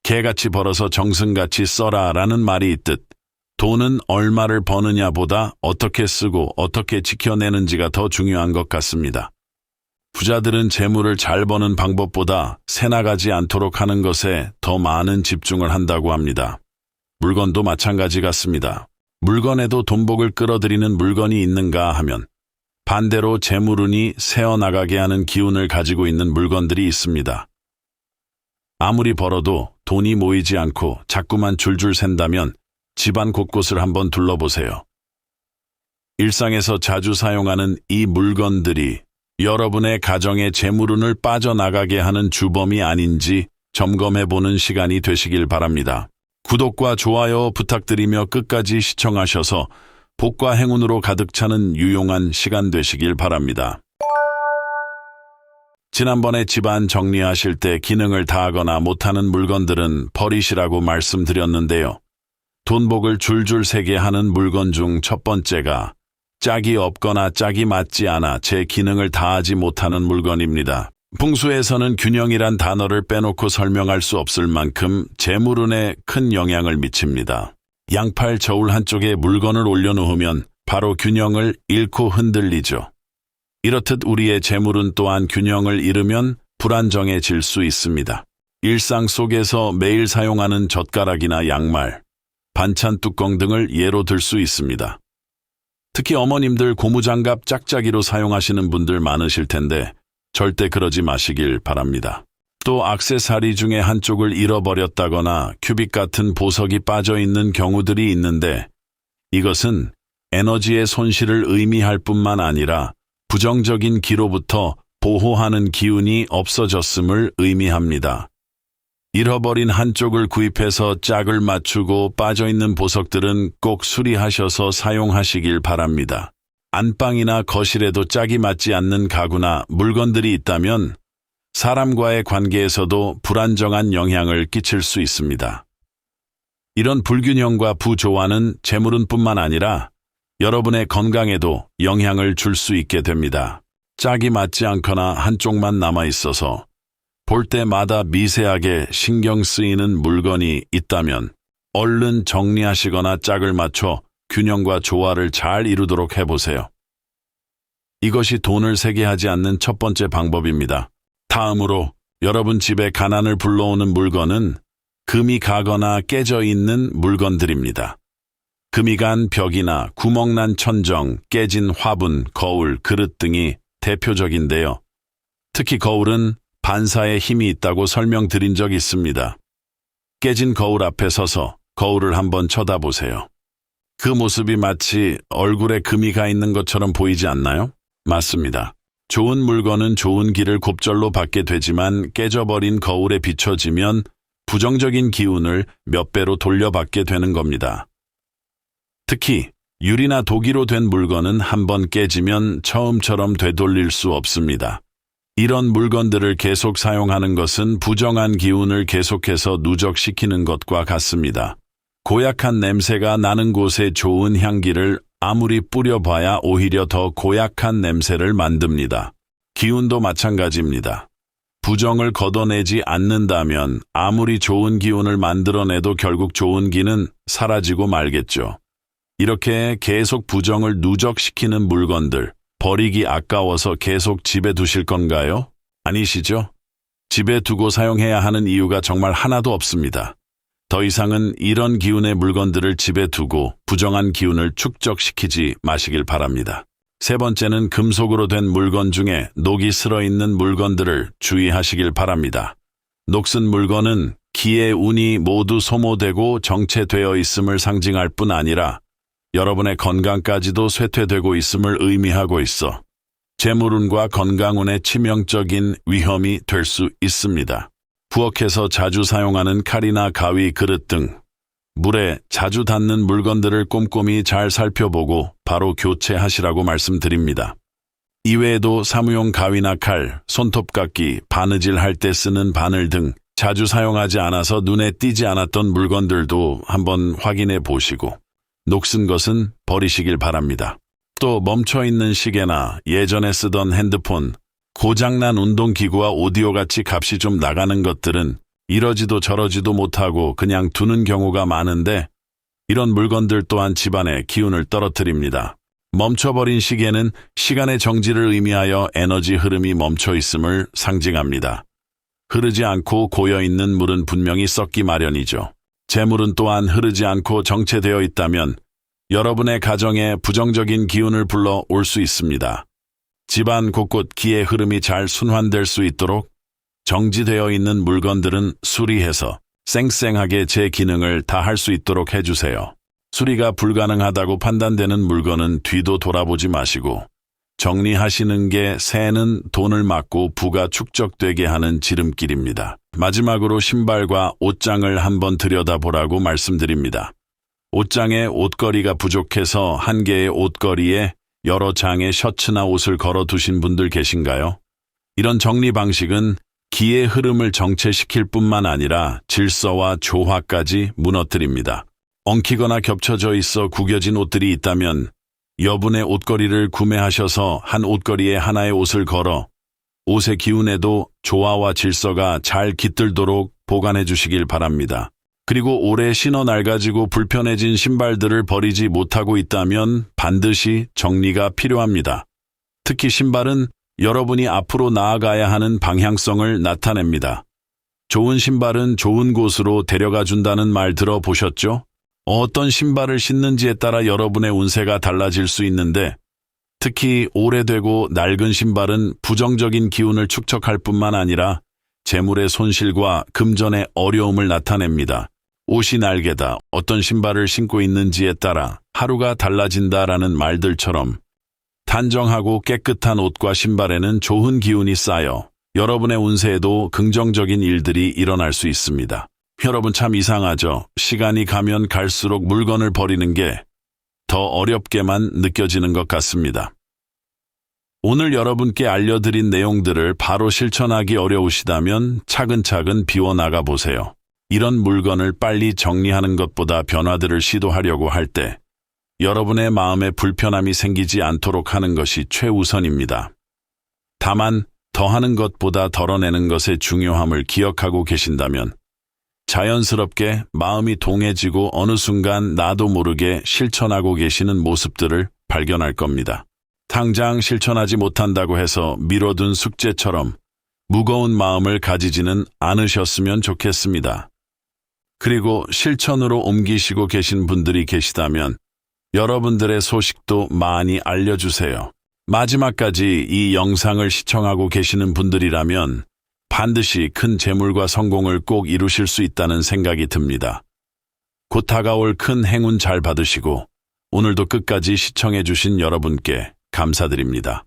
개같이 벌어서 정승같이 써라 라는 말이 있듯 돈은 얼마를 버느냐보다 어떻게 쓰고 어떻게 지켜내는지가 더 중요한 것 같습니다. 부자들은 재물을 잘 버는 방법보다 새나가지 않도록 하는 것에 더 많은 집중을 한다고 합니다. 물건도 마찬가지 같습니다. 물건에도 돈복을 끌어들이는 물건이 있는가 하면 반대로 재물운이 새어나가게 하는 기운을 가지고 있는 물건들이 있습니다. 아무리 벌어도 돈이 모이지 않고 자꾸만 줄줄 샌다면 집안 곳곳을 한번 둘러보세요. 일상에서 자주 사용하는 이 물건들이 여러분의 가정의 재물운을 빠져나가게 하는 주범이 아닌지 점검해보는 시간이 되시길 바랍니다. 구독과 좋아요 부탁드리며 끝까지 시청하셔서 복과 행운으로 가득 차는 유용한 시간 되시길 바랍니다. 지난번에 집안 정리하실 때 기능을 다하거나 못하는 물건들은 버리시라고 말씀드렸는데요. 돈복을 줄줄 새게 하는 물건 중 첫 번째가 짝이 없거나 짝이 맞지 않아 제 기능을 다하지 못하는 물건입니다. 풍수에서는 균형이란 단어를 빼놓고 설명할 수 없을 만큼 재물운에 큰 영향을 미칩니다. 양팔 저울 한쪽에 물건을 올려놓으면 바로 균형을 잃고 흔들리죠. 이렇듯 우리의 재물운 또한 균형을 잃으면 불안정해질 수 있습니다. 일상 속에서 매일 사용하는 젓가락이나 양말, 반찬 뚜껑 등을 예로 들 수 있습니다. 특히 어머님들 고무장갑 짝짝이로 사용하시는 분들 많으실 텐데 절대 그러지 마시길 바랍니다. 또 액세서리 중에 한쪽을 잃어버렸다거나 큐빅 같은 보석이 빠져있는 경우들이 있는데 이것은 에너지의 손실을 의미할 뿐만 아니라 부정적인 기로부터 보호하는 기운이 없어졌음을 의미합니다. 잃어버린 한쪽을 구입해서 짝을 맞추고 빠져있는 보석들은 꼭 수리하셔서 사용하시길 바랍니다. 안방이나 거실에도 짝이 맞지 않는 가구나 물건들이 있다면 사람과의 관계에서도 불안정한 영향을 끼칠 수 있습니다. 이런 불균형과 부조화는 재물운뿐만 아니라 여러분의 건강에도 영향을 줄 수 있게 됩니다. 짝이 맞지 않거나 한쪽만 남아있어서 볼 때마다 미세하게 신경 쓰이는 물건이 있다면 얼른 정리하시거나 짝을 맞춰 균형과 조화를 잘 이루도록 해보세요. 이것이 돈을 새게 하지 않는 첫 번째 방법입니다. 다음으로 여러분 집에 가난을 불러오는 물건은 금이 가거나 깨져 있는 물건들입니다. 금이 간 벽이나 구멍난 천정, 깨진 화분, 거울, 그릇 등이 대표적인데요. 특히 거울은 반사의 힘이 있다고 설명드린 적 있습니다. 깨진 거울 앞에 서서 거울을 한번 쳐다보세요. 그 모습이 마치 얼굴에 금이 가 있는 것처럼 보이지 않나요? 맞습니다. 좋은 물건은 좋은 기를 곱절로 받게 되지만 깨져버린 거울에 비춰지면 부정적인 기운을 몇 배로 돌려받게 되는 겁니다. 특히 유리나 도기로 된 물건은 한번 깨지면 처음처럼 되돌릴 수 없습니다. 이런 물건들을 계속 사용하는 것은 부정한 기운을 계속해서 누적시키는 것과 같습니다. 고약한 냄새가 나는 곳에 좋은 향기를 아무리 뿌려봐야 오히려 더 고약한 냄새를 만듭니다. 기운도 마찬가지입니다. 부정을 걷어내지 않는다면 아무리 좋은 기운을 만들어내도 결국 좋은 기는 사라지고 말겠죠. 이렇게 계속 부정을 누적시키는 물건들, 버리기 아까워서 계속 집에 두실 건가요? 아니시죠? 집에 두고 사용해야 하는 이유가 정말 하나도 없습니다. 더 이상은 이런 기운의 물건들을 집에 두고 부정한 기운을 축적시키지 마시길 바랍니다. 세 번째는 금속으로 된 물건 중에 녹이 슬어있는 물건들을 주의하시길 바랍니다. 녹슨 물건은 기의 운이 모두 소모되고 정체되어 있음을 상징할 뿐 아니라 여러분의 건강까지도 쇠퇴되고 있음을 의미하고 있어 재물운과 건강운에 치명적인 위험이 될 수 있습니다. 부엌에서 자주 사용하는 칼이나 가위, 그릇 등 물에 자주 닿는 물건들을 꼼꼼히 잘 살펴보고 바로 교체하시라고 말씀드립니다. 이외에도 사무용 가위나 칼, 손톱깎이, 바느질 할 때 쓰는 바늘 등 자주 사용하지 않아서 눈에 띄지 않았던 물건들도 한번 확인해 보시고 녹슨 것은 버리시길 바랍니다. 또 멈춰있는 시계나 예전에 쓰던 핸드폰, 고장난 운동기구와 오디오같이 값이 좀 나가는 것들은 이러지도 저러지도 못하고 그냥 두는 경우가 많은데 이런 물건들 또한 집안의 기운을 떨어뜨립니다. 멈춰버린 시계는 시간의 정지를 의미하여 에너지 흐름이 멈춰 있음을 상징합니다. 흐르지 않고 고여있는 물은 분명히 썩기 마련이죠. 재물은 또한 흐르지 않고 정체되어 있다면 여러분의 가정에 부정적인 기운을 불러 올 수 있습니다. 집안 곳곳 기의 흐름이 잘 순환될 수 있도록 정지되어 있는 물건들은 수리해서 쌩쌩하게 제 기능을 다할 수 있도록 해주세요. 수리가 불가능하다고 판단되는 물건은 뒤도 돌아보지 마시고 정리하시는 게 새는 돈을 막고 부가 축적되게 하는 지름길입니다. 마지막으로 신발과 옷장을 한번 들여다보라고 말씀드립니다. 옷장에 옷걸이가 부족해서 한 개의 옷걸이에 여러 장의 셔츠나 옷을 걸어두신 분들 계신가요? 이런 정리 방식은 기의 흐름을 정체시킬 뿐만 아니라 질서와 조화까지 무너뜨립니다. 엉키거나 겹쳐져 있어 구겨진 옷들이 있다면 여분의 옷걸이를 구매하셔서 한 옷걸이에 하나의 옷을 걸어 옷의 기운에도 조화와 질서가 잘 깃들도록 보관해 주시길 바랍니다. 그리고 오래 신어 낡아지고 불편해진 신발들을 버리지 못하고 있다면 반드시 정리가 필요합니다. 특히 신발은 여러분이 앞으로 나아가야 하는 방향성을 나타냅니다. 좋은 신발은 좋은 곳으로 데려가 준다는 말 들어보셨죠? 어떤 신발을 신는지에 따라 여러분의 운세가 달라질 수 있는데 특히 오래되고 낡은 신발은 부정적인 기운을 축적할 뿐만 아니라 재물의 손실과 금전의 어려움을 나타냅니다. 옷이 날개다, 어떤 신발을 신고 있는지에 따라 하루가 달라진다라는 말들처럼 단정하고 깨끗한 옷과 신발에는 좋은 기운이 쌓여 여러분의 운세에도 긍정적인 일들이 일어날 수 있습니다. 여러분 참 이상하죠? 시간이 가면 갈수록 물건을 버리는 게 더 어렵게만 느껴지는 것 같습니다. 오늘 여러분께 알려드린 내용들을 바로 실천하기 어려우시다면 차근차근 비워나가 보세요. 이런 물건을 빨리 정리하는 것보다 변화들을 시도하려고 할 때 여러분의 마음에 불편함이 생기지 않도록 하는 것이 최우선입니다. 다만 더하는 것보다 덜어내는 것의 중요함을 기억하고 계신다면 자연스럽게 마음이 동해지고 어느 순간 나도 모르게 실천하고 계시는 모습들을 발견할 겁니다. 당장 실천하지 못한다고 해서 미뤄둔 숙제처럼 무거운 마음을 가지지는 않으셨으면 좋겠습니다. 그리고 실천으로 옮기시고 계신 분들이 계시다면 여러분들의 소식도 많이 알려주세요. 마지막까지 이 영상을 시청하고 계시는 분들이라면 반드시 큰 재물과 성공을 꼭 이루실 수 있다는 생각이 듭니다. 곧 다가올 큰 행운 잘 받으시고 오늘도 끝까지 시청해 주신 여러분께 감사드립니다.